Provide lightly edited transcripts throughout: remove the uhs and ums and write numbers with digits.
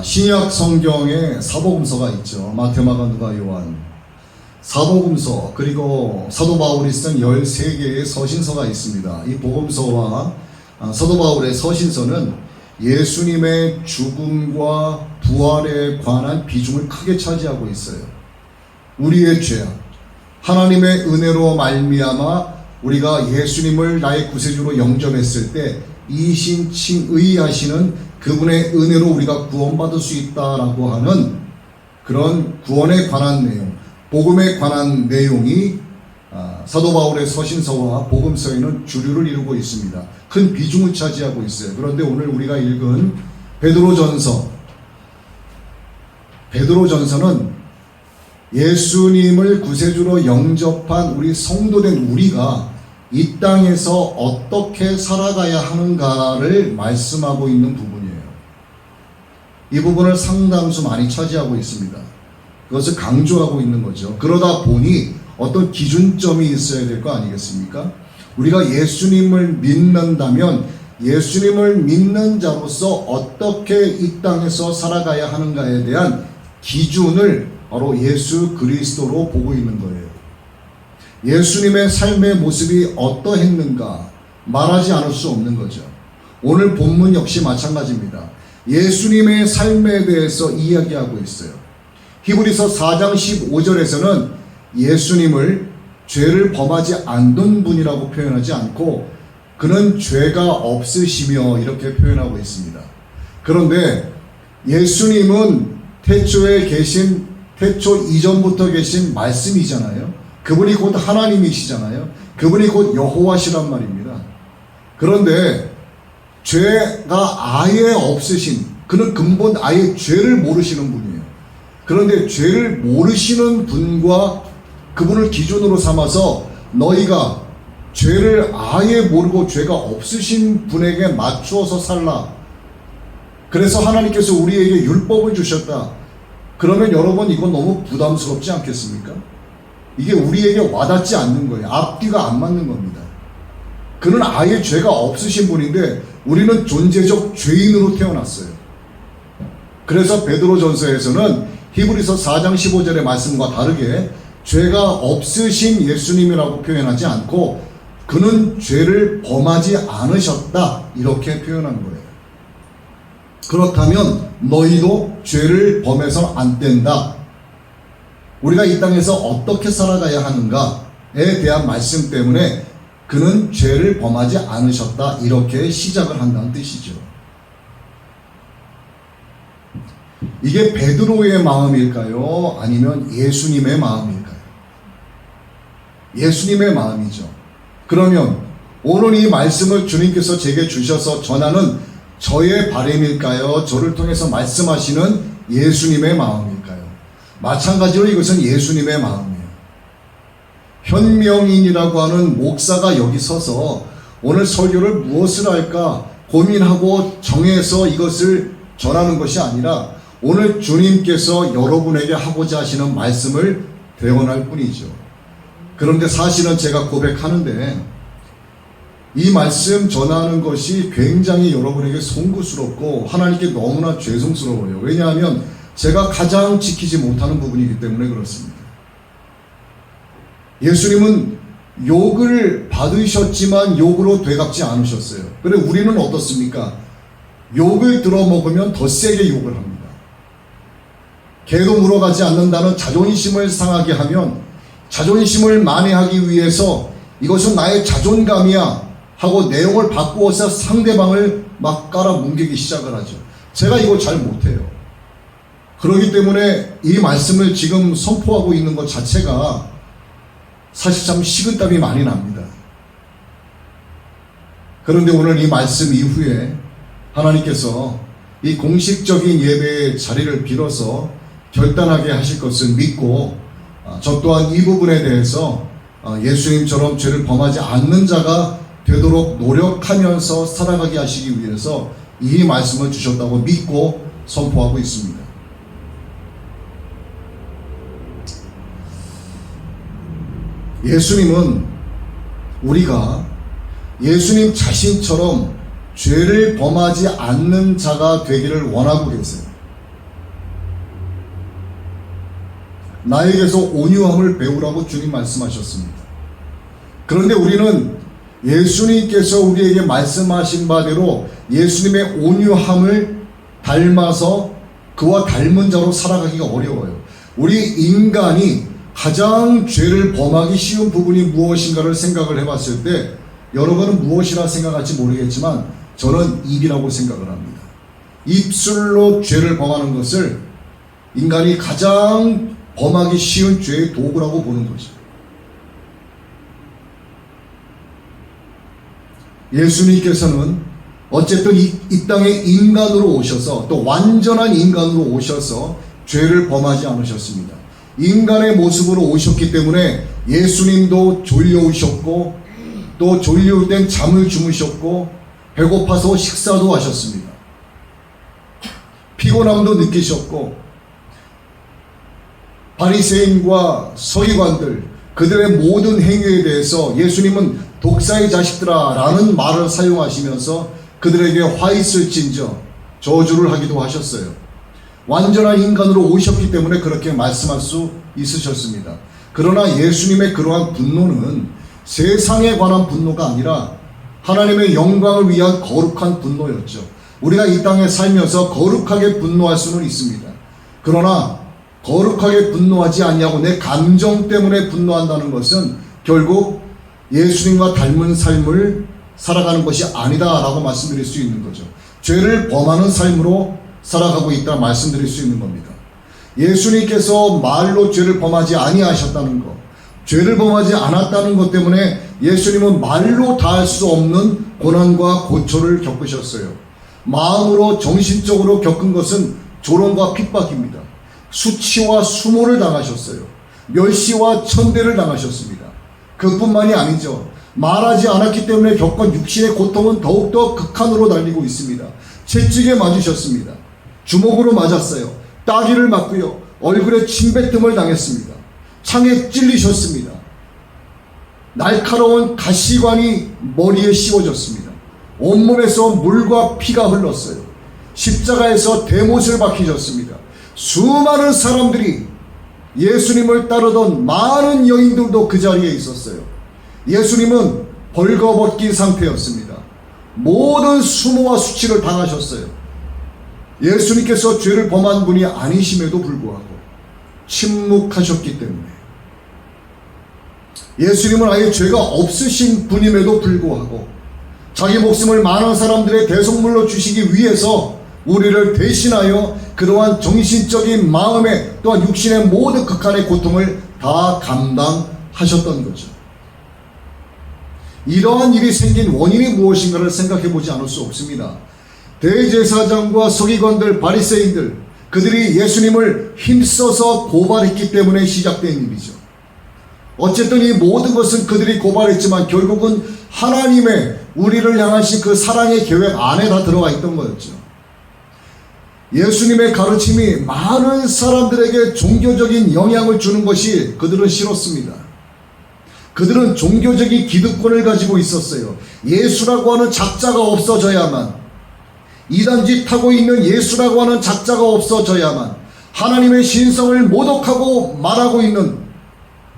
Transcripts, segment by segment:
신약 성경에 사복음서가 있죠. 마태, 마가, 누가, 요한. 사복음서 그리고 사도 바울이 쓴 13개의 서신서가 있습니다. 이 복음서와 사도 바울의 서신서는 예수님의 죽음과 부활에 관한 비중을 크게 차지하고 있어요. 우리의 죄악, 하나님의 은혜로 말미암아 우리가 예수님을 나의 구세주로 영접했을 때 이신칭의하시는 그분의 은혜로 우리가 구원받을 수 있다라고 하는 그런 구원에 관한 내용, 복음에 관한 내용이 사도 바울의 서신서와 복음서에는 주류를 이루고 있습니다. 큰 비중을 차지하고 있어요. 그런데 오늘 우리가 읽은 베드로전서는 예수님을 구세주로 영접한 우리 성도된 우리가 이 땅에서 어떻게 살아가야 하는가를 말씀하고 있는 부분이에요. 이 부분을 상당수 많이 차지하고 있습니다. 그것을 강조하고 있는 거죠. 그러다 보니 어떤 기준점이 있어야 될 거 아니겠습니까? 우리가 예수님을 믿는다면 예수님을 믿는 자로서 어떻게 이 땅에서 살아가야 하는가에 대한 기준을 바로 예수 그리스도로 보고 있는 거예요. 예수님의 삶의 모습이 어떠했는가 말하지 않을 수 없는 거죠. 오늘 본문 역시 마찬가지입니다. 예수님의 삶에 대해서 이야기하고 있어요. 히브리서 4장 15절에서는 예수님을 죄를 범하지 않는 분이라고 표현하지 않고 그는 죄가 없으시며 이렇게 표현하고 있습니다. 그런데 예수님은 태초 이전부터 계신 말씀이잖아요. 그분이 곧 하나님이시잖아요. 그분이 곧 여호와시란 말입니다. 그런데 죄가 아예 없으신, 그는 근본 아예 죄를 모르시는 분이에요. 그런데 죄를 모르시는 분과 그분을 기준으로 삼아서 너희가 죄를 아예 모르고 죄가 없으신 분에게 맞추어서 살라. 그래서 하나님께서 우리에게 율법을 주셨다. 그러면 여러분 이건 너무 부담스럽지 않겠습니까? 이게 우리에게 와닿지 않는 거예요. 앞뒤가 안 맞는 겁니다. 그는 아예 죄가 없으신 분인데 우리는 존재적 죄인으로 태어났어요. 그래서 베드로전서에서는 히브리서 4장 15절의 말씀과 다르게 죄가 없으신 예수님이라고 표현하지 않고 그는 죄를 범하지 않으셨다 이렇게 표현한 거예요. 그렇다면 너희도 죄를 범해서 안 된다. 우리가 이 땅에서 어떻게 살아가야 하는가에 대한 말씀 때문에 그는 죄를 범하지 않으셨다 이렇게 시작을 한다는 뜻이죠. 이게 베드로의 마음일까요? 아니면 예수님의 마음일까요? 예수님의 마음이죠. 그러면 오늘 이 말씀을 주님께서 제게 주셔서 전하는 저의 바람일까요? 저를 통해서 말씀하시는 예수님의 마음일까요? 마찬가지로 이것은 예수님의 마음이에요. 현명인이라고 하는 목사가 여기 서서 오늘 설교를 무엇을 할까 고민하고 정해서 이것을 전하는 것이 아니라 오늘 주님께서 여러분에게 하고자 하시는 말씀을 대언할 뿐이죠. 그런데 사실은 제가 고백하는데 이 말씀 전하는 것이 굉장히 여러분에게 송구스럽고 하나님께 너무나 죄송스러워요. 왜냐하면 제가 가장 지키지 못하는 부분이기 때문에 그렇습니다. 예수님은 욕을 받으셨지만 욕으로 되갚지 않으셨어요. 그런데 우리는 어떻습니까? 욕을 들어먹으면 더 세게 욕을 합니다. 개도 물어가지 않는다는 자존심을 상하게 하면 자존심을 만회하기 위해서 이것은 나의 자존감이야 하고 내용을 바꾸어서 상대방을 막 깔아뭉개기 시작을 하죠. 제가 이거 잘 못해요. 그렇기 때문에 이 말씀을 지금 선포하고 있는 것 자체가 사실 참 식은땀이 많이 납니다. 그런데 오늘 이 말씀 이후에 하나님께서 이 공식적인 예배의 자리를 빌어서 결단하게 하실 것을 믿고 저 또한 이 부분에 대해서 예수님처럼 죄를 범하지 않는 자가 되도록 노력하면서 살아가게 하시기 위해서 이 말씀을 주셨다고 믿고 선포하고 있습니다. 예수님은 우리가 예수님 자신처럼 죄를 범하지 않는 자가 되기를 원하고 계세요. 나에게서 온유함을 배우라고 주님 말씀하셨습니다. 그런데 우리는 예수님께서 우리에게 말씀하신 바대로 예수님의 온유함을 닮아서 그와 닮은 자로 살아가기가 어려워요. 우리 인간이 가장 죄를 범하기 쉬운 부분이 무엇인가를 생각을 해봤을 때 여러분은 무엇이라 생각할지 모르겠지만 저는 입이라고 생각을 합니다. 입술로 죄를 범하는 것을 인간이 가장 범하기 쉬운 죄의 도구라고 보는 거죠. 예수님께서는 어쨌든 이 땅에 인간으로 오셔서 또 완전한 인간으로 오셔서 죄를 범하지 않으셨습니다. 인간의 모습으로 오셨기 때문에 예수님도 졸려오셨고 또 졸려올 땐 잠을 주무셨고 배고파서 식사도 하셨습니다. 피곤함도 느끼셨고 바리새인과 서기관들 그들의 모든 행위에 대해서 예수님은 독사의 자식들아 라는 말을 사용하시면서 그들에게 화 있을진저 저주를 하기도 하셨어요. 완전한 인간으로 오셨기 때문에 그렇게 말씀할 수 있으셨습니다. 그러나 예수님의 그러한 분노는 세상에 관한 분노가 아니라 하나님의 영광을 위한 거룩한 분노였죠. 우리가 이 땅에 살면서 거룩하게 분노할 수는 있습니다. 그러나 거룩하게 분노하지 않냐고 내 감정 때문에 분노한다는 것은 결국 예수님과 닮은 삶을 살아가는 것이 아니다라고 말씀드릴 수 있는 거죠. 죄를 범하는 삶으로 살아가고 있다 말씀드릴 수 있는 겁니다. 예수님께서 말로 죄를 범하지 아니하셨다는 것, 죄를 범하지 않았다는 것 때문에 예수님은 말로 다할 수 없는 고난과 고초를 겪으셨어요. 마음으로 정신적으로 겪은 것은 조롱과 핍박입니다. 수치와 수모를 당하셨어요. 멸시와 천대를 당하셨습니다. 그뿐만이 아니죠. 말하지 않았기 때문에 겪은 육신의 고통은 더욱더 극한으로 달리고 있습니다. 채찍에 맞으셨습니다. 주먹으로 맞았어요. 따귀를 맞고요. 얼굴에 침뱉음을 당했습니다. 창에 찔리셨습니다. 날카로운 가시관이 머리에 씌워졌습니다. 온몸에서 물과 피가 흘렀어요. 십자가에서 대못을 박히셨습니다. 수많은 사람들이 예수님을 따르던 많은 여인들도 그 자리에 있었어요. 예수님은 벌거벗긴 상태였습니다. 모든 수모와 수치를 당하셨어요. 예수님께서 죄를 범한 분이 아니심에도 불구하고 침묵하셨기 때문에 예수님은 아예 죄가 없으신 분임에도 불구하고 자기 목숨을 많은 사람들의 대속물로 주시기 위해서 우리를 대신하여 그러한 정신적인 마음의 또한 육신의 모든 극한의 고통을 다 감당하셨던 거죠. 이러한 일이 생긴 원인이 무엇인가를 생각해 보지 않을 수 없습니다. 대제사장과 서기관들, 바리새인들 그들이 예수님을 힘써서 고발했기 때문에 시작된 일이죠. 어쨌든 이 모든 것은 그들이 고발했지만 결국은 하나님의 우리를 향하신 그 사랑의 계획 안에 다 들어가 있던 거였죠. 예수님의 가르침이 많은 사람들에게 종교적인 영향을 주는 것이 그들은 싫었습니다. 그들은 종교적인 기득권을 가지고 있었어요. 예수라고 하는 작자가 없어져야만, 이단짓 하고 있는 예수라고 하는 작자가 없어져야만, 하나님의 신성을 모독하고 말하고 있는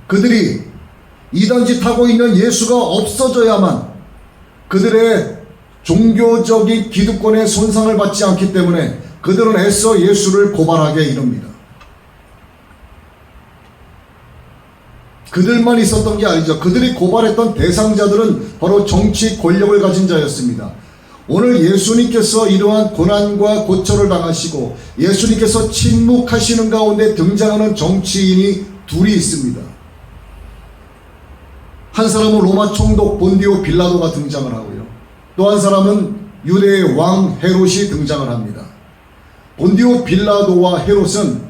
그들이 이단짓 하고 있는 예수가 없어져야만 그들의 종교적인 기득권의 손상을 받지 않기 때문에 그들은 애써 예수를 고발하게 이릅니다. 그들만 있었던 게 아니죠. 그들이 고발했던 대상자들은 바로 정치 권력을 가진 자였습니다. 오늘 예수님께서 이러한 고난과 고초를 당하시고 예수님께서 침묵하시는 가운데 등장하는 정치인이 둘이 있습니다. 한 사람은 로마 총독 본디오 빌라도가 등장을 하고요. 또 한 사람은 유대의 왕 헤롯이 등장을 합니다. 본디오 빌라도와 헤롯은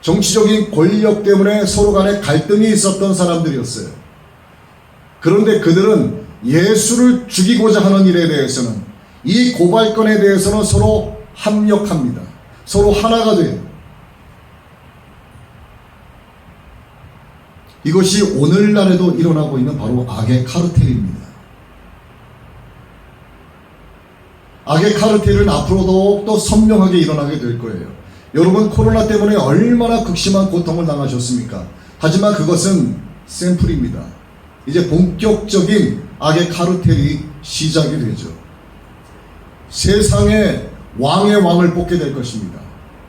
정치적인 권력 때문에 서로 간에 갈등이 있었던 사람들이었어요. 그런데 그들은 예수를 죽이고자 하는 일에 대해서는, 이 고발건에 대해서는 서로 합력합니다. 서로 하나가 돼요. 이것이 오늘날에도 일어나고 있는 바로 악의 카르텔입니다. 악의 카르텔은 앞으로도 또 선명하게 일어나게 될 거예요. 여러분, 코로나 때문에 얼마나 극심한 고통을 당하셨습니까? 하지만 그것은 샘플입니다. 이제 본격적인 악의 카르텔이 시작이 되죠. 세상에 왕의 왕을 뽑게 될 것입니다.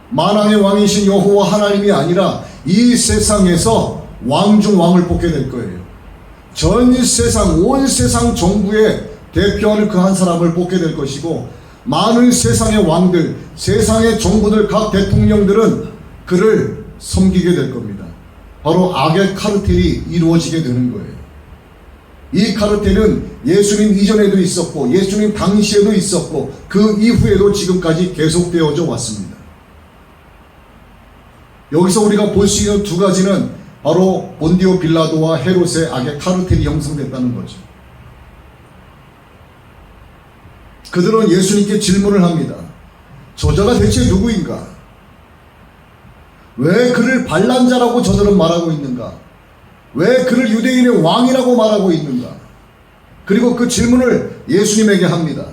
만왕의 왕이신 여호와 하나님이 아니라 이 세상에서 왕 중 왕을 뽑게 될 거예요. 전 세상, 온 세상 정부에 대표하는 그 한 사람을 뽑게 될 것이고, 많은 세상의 왕들, 세상의 정부들, 각 대통령들은 그를 섬기게 될 겁니다. 바로 악의 카르텔이 이루어지게 되는 거예요. 이 카르텔은 예수님 이전에도 있었고, 예수님 당시에도 있었고, 그 이후에도 지금까지 계속되어져 왔습니다. 여기서 우리가 볼 수 있는 두 가지는 바로 본디오 빌라도와 헤롯의 악의 카르텔이 형성됐다는 거죠. 그들은 예수님께 질문을 합니다. 저자가 대체 누구인가? 왜 그를 반란자라고 저들은 말하고 있는가? 왜 그를 유대인의 왕이라고 말하고 있는가? 그리고 그 질문을 예수님에게 합니다.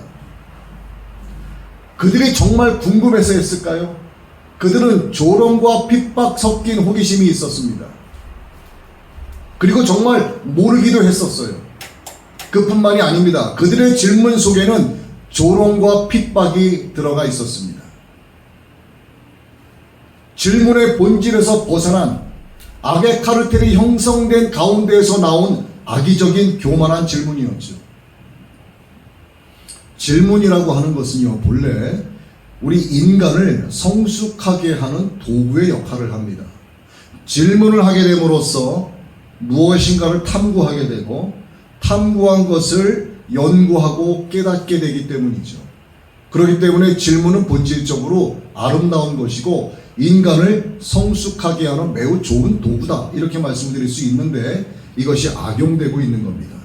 그들이 정말 궁금해서 했을까요? 그들은 조롱과 핍박 섞인 호기심이 있었습니다. 그리고 정말 모르기도 했었어요. 그뿐만이 아닙니다. 그들의 질문 속에는 조롱과 핍박이 들어가 있었습니다. 질문의 본질에서 벗어난 악의 카르텔이 형성된 가운데에서 나온 악의적인 교만한 질문이었죠. 질문이라고 하는 것은요, 본래 우리 인간을 성숙하게 하는 도구의 역할을 합니다. 질문을 하게 됨으로써 무엇인가를 탐구하게 되고, 탐구한 것을 연구하고 깨닫게 되기 때문이죠. 그렇기 때문에 질문은 본질적으로 아름다운 것이고 인간을 성숙하게 하는 매우 좋은 도구다, 이렇게 말씀드릴 수 있는데, 이것이 악용되고 있는 겁니다.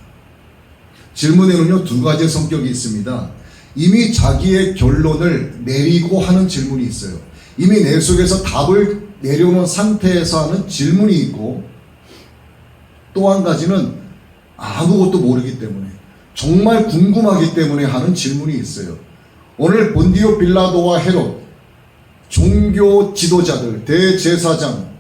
질문에는요, 두 가지의 성격이 있습니다. 이미 자기의 결론을 내리고 하는 질문이 있어요. 이미 내 속에서 답을 내려놓은 상태에서 하는 질문이 있고, 또 한 가지는 아무것도 모르기 때문에, 정말 궁금하기 때문에 하는 질문이 있어요. 오늘 본디오 빌라도와 헤롯, 종교 지도자들, 대제사장,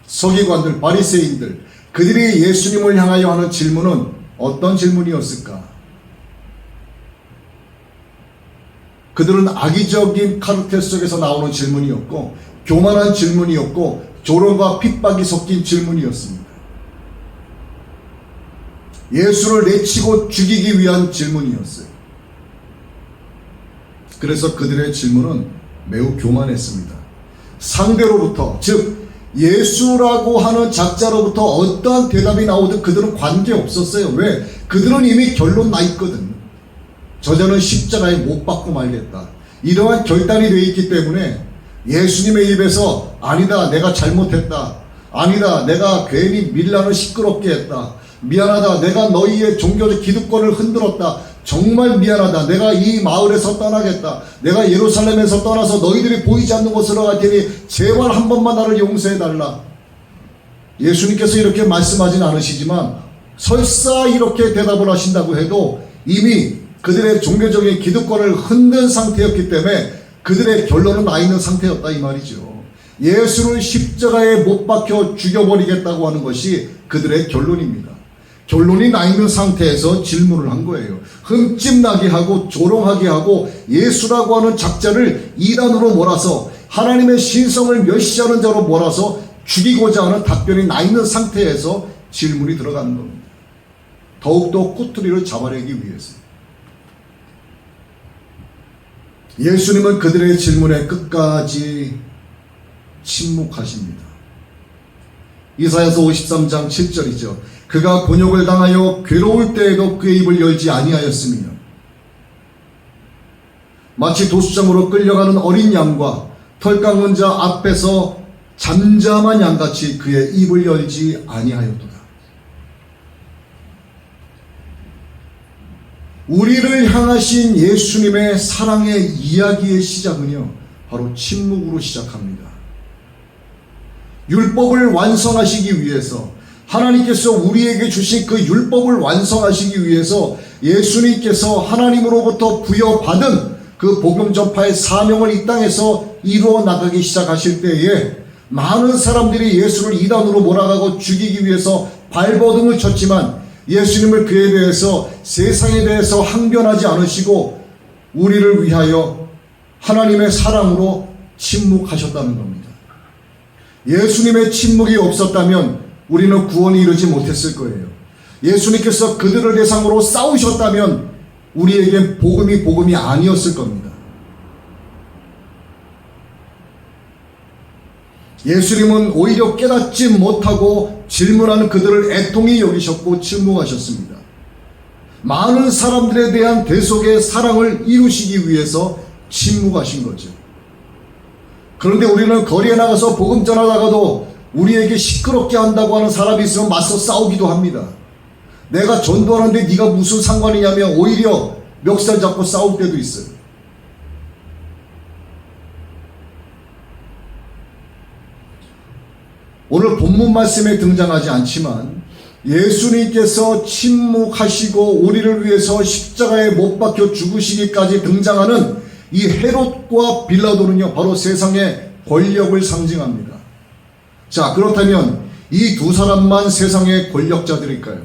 서기관들, 바리새인들, 그들이 예수님을 향하여 하는 질문은 어떤 질문이었을까? 그들은 악의적인 카르텔 속에서 나오는 질문이었고, 교만한 질문이었고, 조롱과 핍박이 섞인 질문이었습니다. 예수를 내치고 죽이기 위한 질문이었어요. 그래서 그들의 질문은 매우 교만했습니다. 상대로부터, 즉 예수라고 하는 작자로부터 어떠한 대답이 나오든 그들은 관계없었어요. 왜? 그들은 이미 결론 나 있거든. 저자는 십자가에 못 박고 말겠다, 이러한 결단이 되어 있기 때문에 예수님의 입에서 아니다, 내가 잘못했다, 아니다, 내가 괜히 밀란을 시끄럽게 했다, 미안하다, 내가 너희의 종교적 기득권을 흔들었다, 정말 미안하다, 내가 이 마을에서 떠나겠다, 내가 예루살렘에서 떠나서 너희들이 보이지 않는 곳으로 갈 테니 제발 한 번만 나를 용서해달라. 예수님께서 이렇게 말씀하진 않으시지만 설사 이렇게 대답을 하신다고 해도 이미 그들의 종교적인 기득권을 흔든 상태였기 때문에 그들의 결론은 나 있는 상태였다, 이 말이죠. 예수를 십자가에 못 박혀 죽여버리겠다고 하는 것이 그들의 결론입니다. 결론이 나 있는 상태에서 질문을 한 거예요. 흠집나게 하고 조롱하게 하고 예수라고 하는 작자를 이단으로 몰아서 하나님의 신성을 멸시하는 자로 몰아서 죽이고자 하는 답변이 나 있는 상태에서 질문이 들어가는 겁니다. 더욱더 꼬투리를 잡아내기 위해서. 예수님은 그들의 질문에 끝까지 침묵하십니다. 이사야서 53장 7절이죠. 그가 곤욕을 당하여 괴로울 때에도 그의 입을 열지 아니하였으며, 마치 도수장으로 끌려가는 어린 양과 털 깎는 자 앞에서 잠잠한 양같이 그의 입을 열지 아니하였도다. 우리를 향하신 예수님의 사랑의 이야기의 시작은요, 바로 침묵으로 시작합니다. 율법을 완성하시기 위해서, 하나님께서 우리에게 주신 그 율법을 완성하시기 위해서 예수님께서 하나님으로부터 부여받은 그 복음 전파의 사명을 이 땅에서 이루어 나가기 시작하실 때에 많은 사람들이 예수를 이단으로 몰아가고 죽이기 위해서 발버둥을 쳤지만 예수님을 그에 대해서 세상에 대해서 항변하지 않으시고 우리를 위하여 하나님의 사랑으로 침묵하셨다는 겁니다. 예수님의 침묵이 없었다면 우리는 구원에 이르지 못했을 거예요. 예수님께서 그들을 대상으로 싸우셨다면 우리에겐 복음이 아니었을 겁니다. 예수님은 오히려 깨닫지 못하고 질문하는 그들을 애통히 여기셨고 침묵하셨습니다. 많은 사람들에 대한 대속의 사랑을 이루시기 위해서 침묵하신 거죠. 그런데 우리는 거리에 나가서 복음 전하다가도 우리에게 시끄럽게 한다고 하는 사람이 있으면 맞서 싸우기도 합니다. 내가 전도하는데 네가 무슨 상관이냐며 오히려 멱살 잡고 싸울 때도 있어요. 오늘 본문 말씀에 등장하지 않지만 예수님께서 침묵하시고 우리를 위해서 십자가에 못 박혀 죽으시기까지 등장하는 이 헤롯과 빌라도는요, 바로 세상의 권력을 상징합니다. 자, 그렇다면 이 두 사람만 세상의 권력자들일까요?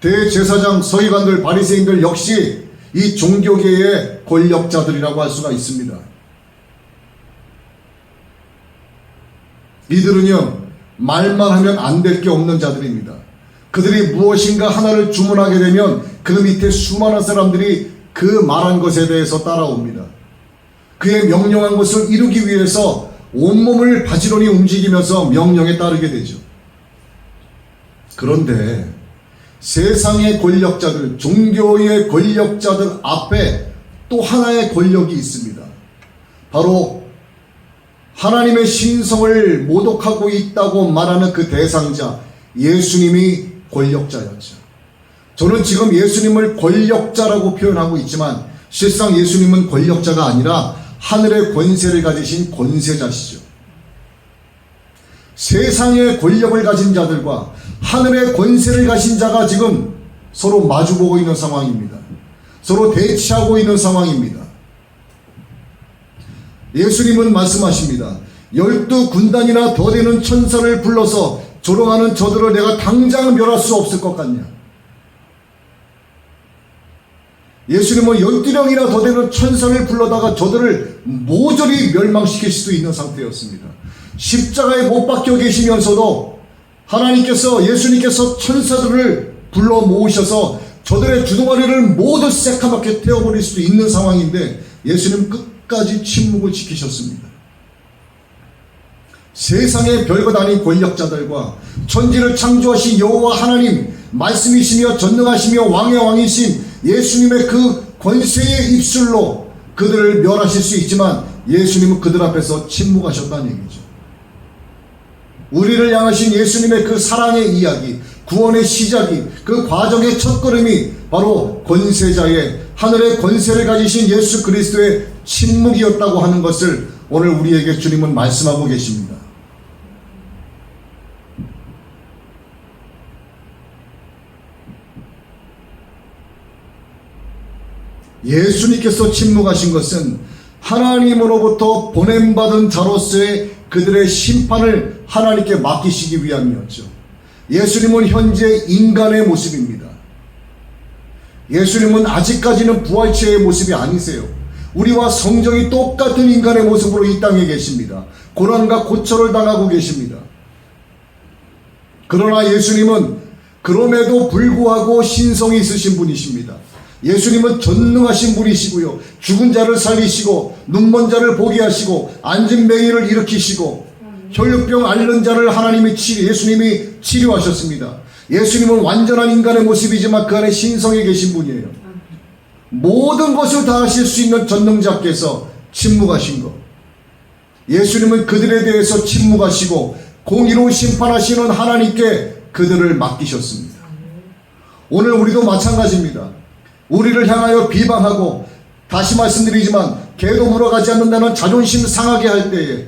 대제사장, 서기관들, 바리새인들 역시 이 종교계의 권력자들이라고 할 수가 있습니다. 이들은요, 말만 하면 안 될 게 없는 자들입니다. 그들이 무엇인가 하나를 주문하게 되면 그 밑에 수많은 사람들이 그 말한 것에 대해서 따라옵니다. 그의 명령한 것을 이루기 위해서 온몸을 바지런히 움직이면서 명령에 따르게 되죠. 그런데 세상의 권력자들, 종교의 권력자들 앞에 또 하나의 권력이 있습니다. 바로 하나님의 신성을 모독하고 있다고 말하는 그 대상자, 예수님이 권력자였죠. 저는 지금 예수님을 권력자라고 표현하고 있지만 실상 예수님은 권력자가 아니라 하늘의 권세를 가지신 권세자시죠. 세상의 권력을 가진 자들과 하늘의 권세를 가진 자가 지금 서로 마주보고 있는 상황입니다. 서로 대치하고 있는 상황입니다. 예수님은 말씀하십니다. 12군단이나 더 되는 천사를 불러서 조롱하는 저들을 내가 당장 멸할 수 없을 것 같냐? 예수님은 12명이나 더 되는 천사를 불러다가 저들을 모조리 멸망시킬 수도 있는 상태였습니다. 십자가에 못 박혀 계시면서도 하나님께서, 예수님께서 천사들을 불러 모으셔서 저들의 주둥아리를 모두 새카맣게 태워버릴 수도 있는 상황인데 예수님 끝까지 침묵을 지키셨습니다. 세상의 별것 아닌 권력자들과 천지를 창조하신 여호와 하나님, 말씀이시며 전능하시며 왕의 왕이신 예수님의 그 권세의 입술로 그들을 멸하실 수 있지만 예수님은 그들 앞에서 침묵하셨다는 얘기죠. 우리를 향하신 예수님의 그 사랑의 이야기, 구원의 시작이, 그 과정의 첫걸음이 바로 권세자의, 하늘의 권세를 가지신 예수 그리스도의 침묵이었다고 하는 것을 오늘 우리에게 주님은 말씀하고 계십니다. 예수님께서 침묵하신 것은 하나님으로부터 보냄받은 자로서의 그들의 심판을 하나님께 맡기시기 위함이었죠. 예수님은 현재 인간의 모습입니다. 예수님은 아직까지는 부활체의 모습이 아니세요. 우리와 성정이 똑같은 인간의 모습으로 이 땅에 계십니다. 고난과 고초를 당하고 계십니다. 그러나 예수님은 그럼에도 불구하고 신성이 있으신 분이십니다. 예수님은 전능하신 분이시고요, 죽은 자를 살리시고 눈먼 자를 보게 하시고 앉은 맹인을 일으키시고 혈루병 앓는 자를 예수님이 치료하셨습니다. 예수님은 완전한 인간의 모습이지만 그 안에 신성에 계신 분이에요. 모든 것을 다 하실 수 있는 전능자께서 침묵하신 것, 예수님은 그들에 대해서 침묵하시고 공의로 심판하시는 하나님께 그들을 맡기셨습니다. 오늘 우리도 마찬가지입니다. 우리를 향하여 비방하고, 다시 말씀드리지만 개도 물어가지 않는다는 자존심 상하게 할 때에,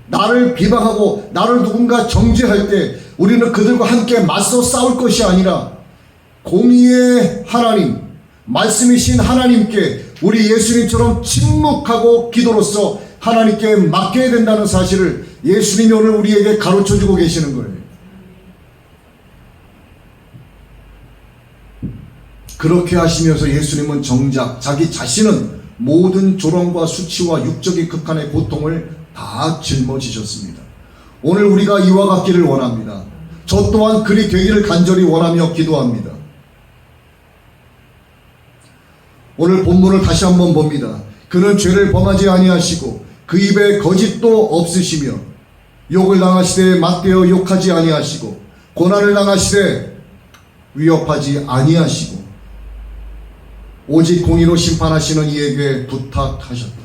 나를 비방하고 나를 누군가 정죄할 때 우리는 그들과 함께 맞서 싸울 것이 아니라 공의의 하나님, 말씀이신 하나님께 우리 예수님처럼 침묵하고 기도로서 하나님께 맡겨야 된다는 사실을 예수님이 오늘 우리에게 가르쳐주고 계시는 거예요. 그렇게 하시면서 예수님은 정작 자기 자신은 모든 조롱과 수치와 육적인 극한의 고통을 다 짊어지셨습니다. 오늘 우리가 이와 같기를 원합니다. 저 또한 그리 되기를 간절히 원하며 기도합니다. 오늘 본문을 다시 한번 봅니다. 그는 죄를 범하지 아니하시고 그 입에 거짓도 없으시며 욕을 당하시되 맞대어 욕하지 아니하시고 고난을 당하시되 위협하지 아니하시고 오직 공의로 심판하시는 이에게 부탁하셨다.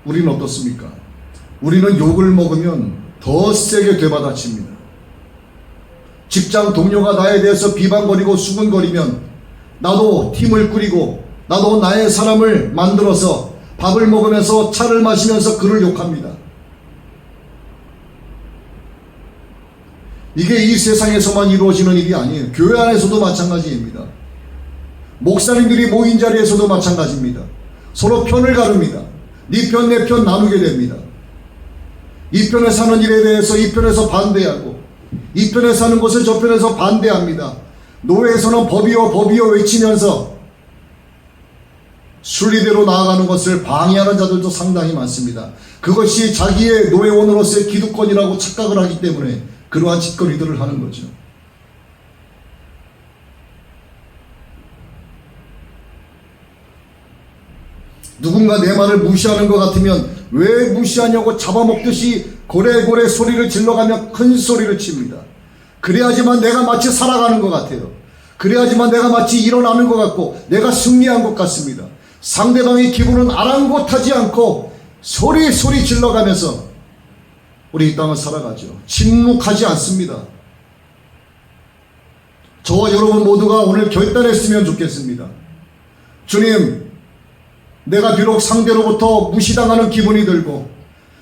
우리는 어떻습니까? 우리는 욕을 먹으면 더 세게 되받아칩니다. 직장 동료가 나에 대해서 비방거리고 수군거리면 나도 팀을 꾸리고 나도 나의 사람을 만들어서 밥을 먹으면서 차를 마시면서 그를 욕합니다. 이게 이 세상에서만 이루어지는 일이 아니에요. 교회 안에서도 마찬가지입니다. 목사님들이 모인 자리에서도 마찬가지입니다. 서로 편을 가릅니다. 네 편 내 편 나누게 됩니다. 이 편에 사는 일에 대해서 이 편에서 반대하고 이 편에 사는 것을 저 편에서 반대합니다. 노회에서는 법이요 법이요 외치면서 순리대로 나아가는 것을 방해하는 자들도 상당히 많습니다. 그것이 자기의 노회원으로서의 기득권이라고 착각을 하기 때문에 그러한 짓거리들을 하는 거죠. 누군가 내 말을 무시하는 것 같으면 왜 무시하냐고 잡아먹듯이 고래고래 소리를 질러가며 큰 소리를 칩니다. 그래야지만 내가 마치 살아가는 것 같아요. 그래야지만 내가 마치 일어나는 것 같고 내가 승리한 것 같습니다. 상대방의 기분은 아랑곳하지 않고 소리 질러가면서 우리 이 땅을 살아가죠. 침묵하지 않습니다. 저와 여러분 모두가 오늘 결단했으면 좋겠습니다. 주님, 내가 비록 상대로부터 무시당하는 기분이 들고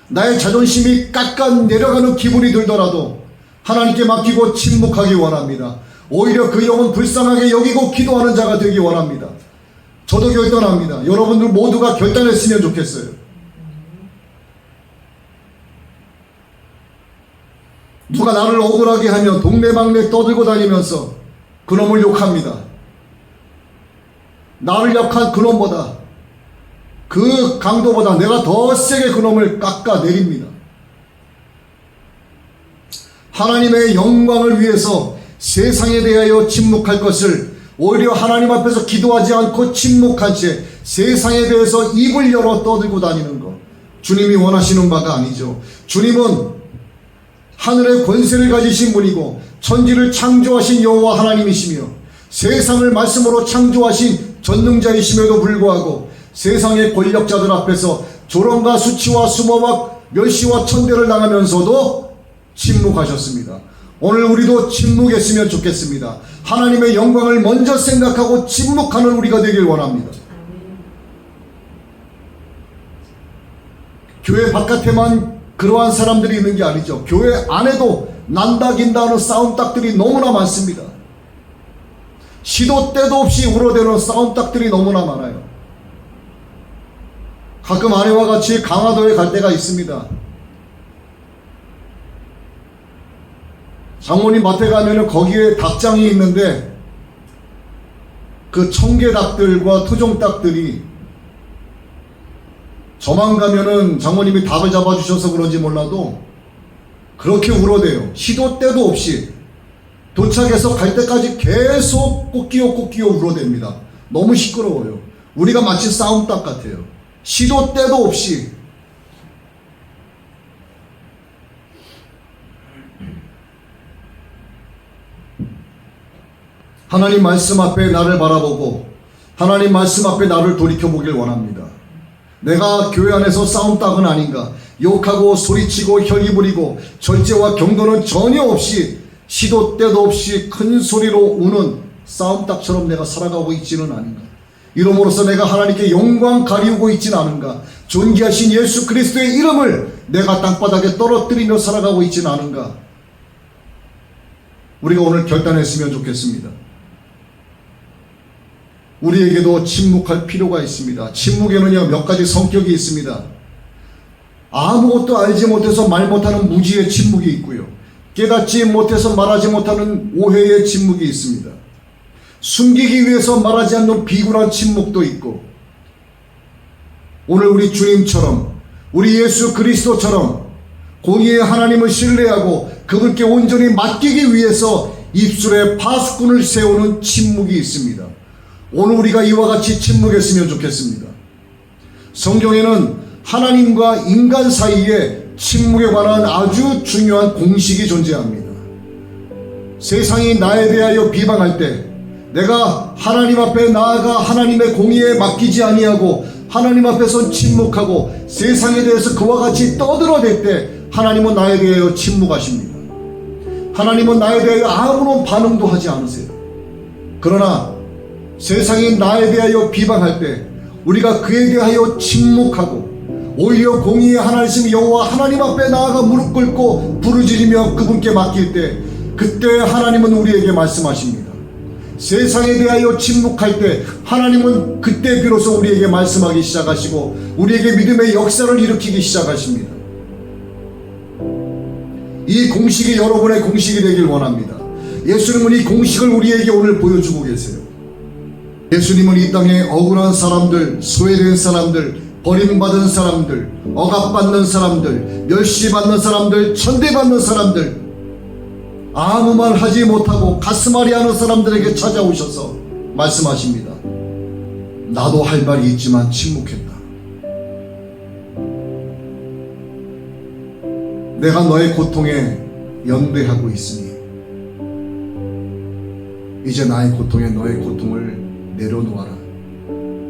나의 자존심이 깎아 내려가는 기분이 들더라도 하나님께 맡기고 침묵하기 원합니다. 오히려 그 영혼 불쌍하게 여기고 기도하는 자가 되기 원합니다. 저도 결단합니다. 여러분들 모두가 결단했으면 좋겠어요. 누가 나를 억울하게 하면 동네방네 떠들고 다니면서 그놈을 욕합니다. 나를 욕한 그놈보다 그 강도보다 내가 더 세게 그놈을 깎아내립니다. 하나님의 영광을 위해서 세상에 대하여 침묵할 것을 오히려 하나님 앞에서 기도하지 않고 침묵한 채 세상에 대해서 입을 열어 떠들고 다니는 것, 주님이 원하시는 바가 아니죠. 주님은 하늘의 권세를 가지신 분이고 천지를 창조하신 여호와 하나님이시며 세상을 말씀으로 창조하신 전능자이심에도 불구하고 세상의 권력자들 앞에서 조롱과 수치와 수모와 멸시와 천대를 당하면서도 침묵하셨습니다. 오늘 우리도 침묵했으면 좋겠습니다. 하나님의 영광을 먼저 생각하고 침묵하는 우리가 되길 원합니다. 교회 바깥에만 그러한 사람들이 있는 게 아니죠. 교회 안에도 난다 긴다 하는 싸움닭들이 너무나 많습니다. 시도 때도 없이 울어대는 싸움닭들이 너무나 많아요. 가끔 아내와 같이 강화도에 갈 때가 있습니다. 장모님 밭에 가면은 거기에 닭장이 있는데 그 청개닭들과 토종닭들이 저만 가면은 장모님이 닭을 잡아주셔서 그런지 몰라도 그렇게 울어대요. 시도 때도 없이 도착해서 갈 때까지 계속 꼬끼요 울어댑니다. 너무 시끄러워요. 우리가 마치 싸움닭 같아요. 시도 때도 없이. 하나님 말씀 앞에 나를 바라보고 하나님 말씀 앞에 나를 돌이켜보길 원합니다. 내가 교회 안에서 싸움닭은 아닌가, 욕하고 소리치고 혈기 부리고 절제와 경도는 전혀 없이 시도 때도 없이 큰 소리로 우는 싸움닭처럼 내가 살아가고 있지는 않은가, 이름으로써 내가 하나님께 영광 가리우고 있지는 않은가, 존귀하신 예수 그리스도의 이름을 내가 땅바닥에 떨어뜨리며 살아가고 있지는 않은가. 우리가 오늘 결단했으면 좋겠습니다. 우리에게도 침묵할 필요가 있습니다. 침묵에는요, 몇 가지 성격이 있습니다. 아무것도 알지 못해서 말 못하는 무지의 침묵이 있고요, 깨닫지 못해서 말하지 못하는 오해의 침묵이 있습니다. 숨기기 위해서 말하지 않는 비굴한 침묵도 있고, 오늘 우리 주님처럼, 우리 예수 그리스도처럼 공의의 하나님을 신뢰하고 그분께 온전히 맡기기 위해서 입술에 파수꾼을 세우는 침묵이 있습니다. 오늘 우리가 이와 같이 침묵했으면 좋겠습니다. 성경에는 하나님과 인간 사이에 침묵에 관한 아주 중요한 공식이 존재합니다. 세상이 나에 대하여 비방할 때 내가 하나님 앞에 나아가 하나님의 공의에 맡기지 아니하고 하나님 앞에선 침묵하고 세상에 대해서 그와 같이 떠들어댈 때 하나님은 나에 대하여 침묵하십니다. 하나님은 나에 대하여 아무런 반응도 하지 않으세요. 그러나 세상이 나에 대하여 비방할 때 우리가 그에 대하여 침묵하고 오히려 공의의 하나님 여호와 하나님 앞에 나아가 무릎 꿇고 부르짖으며 그분께 맡길 때 그때 하나님은 우리에게 말씀하십니다. 세상에 대하여 침묵할 때 하나님은 그때 비로소 우리에게 말씀하기 시작하시고 우리에게 믿음의 역사를 일으키기 시작하십니다. 이 공식이 여러분의 공식이 되길 원합니다. 예수님은 이 공식을 우리에게 오늘 보여주고 계세요. 예수님은 이 땅에 억울한 사람들, 소외된 사람들, 버림받은 사람들, 억압받는 사람들, 멸시받는 사람들, 천대받는 사람들, 아무 말 하지 못하고 가슴앓이 하는 사람들에게 찾아오셔서 말씀하십니다. 나도 할 말이 있지만 침묵했다. 내가 너의 고통에 연대하고 있으니 이제 나의 고통에 너의 고통을 내려놓아라.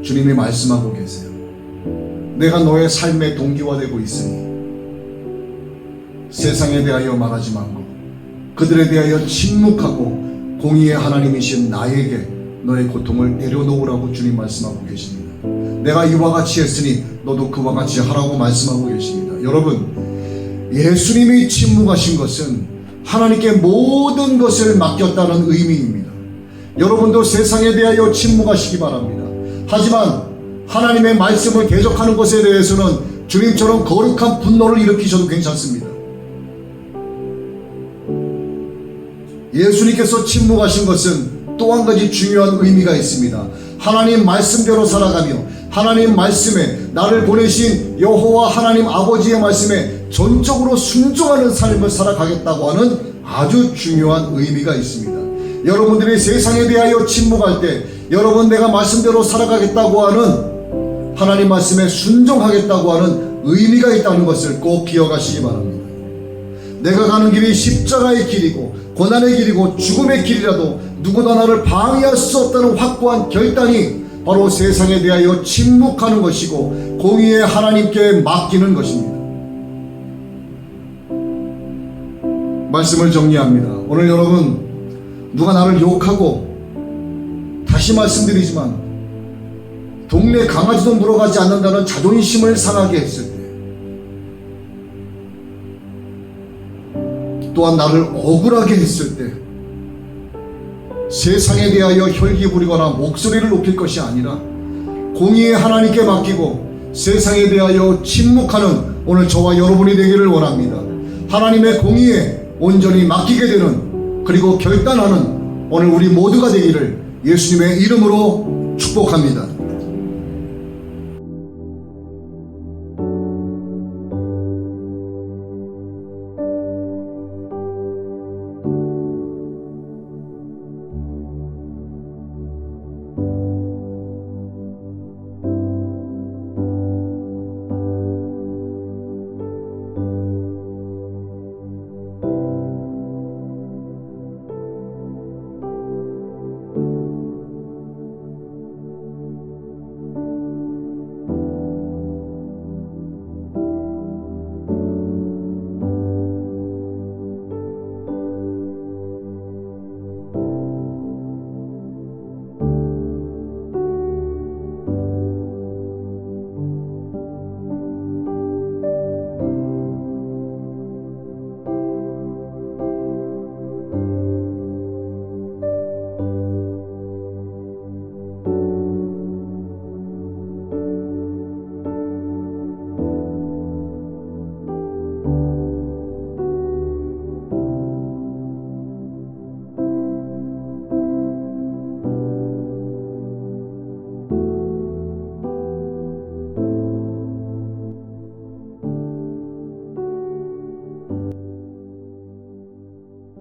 주님이 말씀하고 계세요. 내가 너의 삶의 동기화 되고 있으니 세상에 대하여 말하지 말고 그들에 대하여 침묵하고 공의의 하나님이신 나에게 너의 고통을 내려놓으라고 주님 말씀하고 계십니다. 내가 이와 같이 했으니 너도 그와 같이 하라고 말씀하고 계십니다. 여러분, 예수님이 침묵하신 것은 하나님께 모든 것을 맡겼다는 의미입니다. 여러분도 세상에 대하여 침묵하시기 바랍니다. 하지만 하나님의 말씀을 계속하는 것에 대해서는 주님처럼 거룩한 분노를 일으키셔도 괜찮습니다. 예수님께서 침묵하신 것은 또 한 가지 중요한 의미가 있습니다. 하나님 말씀대로 살아가며 하나님 말씀에 나를 보내신 여호와 하나님 아버지의 말씀에 전적으로 순종하는 삶을 살아가겠다고 하는 아주 중요한 의미가 있습니다. 여러분들이 세상에 대하여 침묵할 때 여러분 내가 말씀대로 살아가겠다고 하는 하나님 말씀에 순종하겠다고 하는 의미가 있다는 것을 꼭 기억하시기 바랍니다. 내가 가는 길이 십자가의 길이고 고난의 길이고 죽음의 길이라도 누구도 나를 방해할 수 없다는 확고한 결단이 바로 세상에 대하여 침묵하는 것이고 공의의 하나님께 맡기는 것입니다. 말씀을 정리합니다. 오늘 여러분 누가 나를 욕하고 다시 말씀드리지만 동네 강아지도 물어가지 않는다는 자존심을 상하게 했을 때 또한 나를 억울하게 했을 때 세상에 대하여 혈기 부리거나 목소리를 높일 것이 아니라 공의의 하나님께 맡기고 세상에 대하여 침묵하는 오늘 저와 여러분이 되기를 원합니다. 하나님의 공의에 온전히 맡기게 되는 그리고 결단하는 오늘 우리 모두가 되기를 예수님의 이름으로 축복합니다.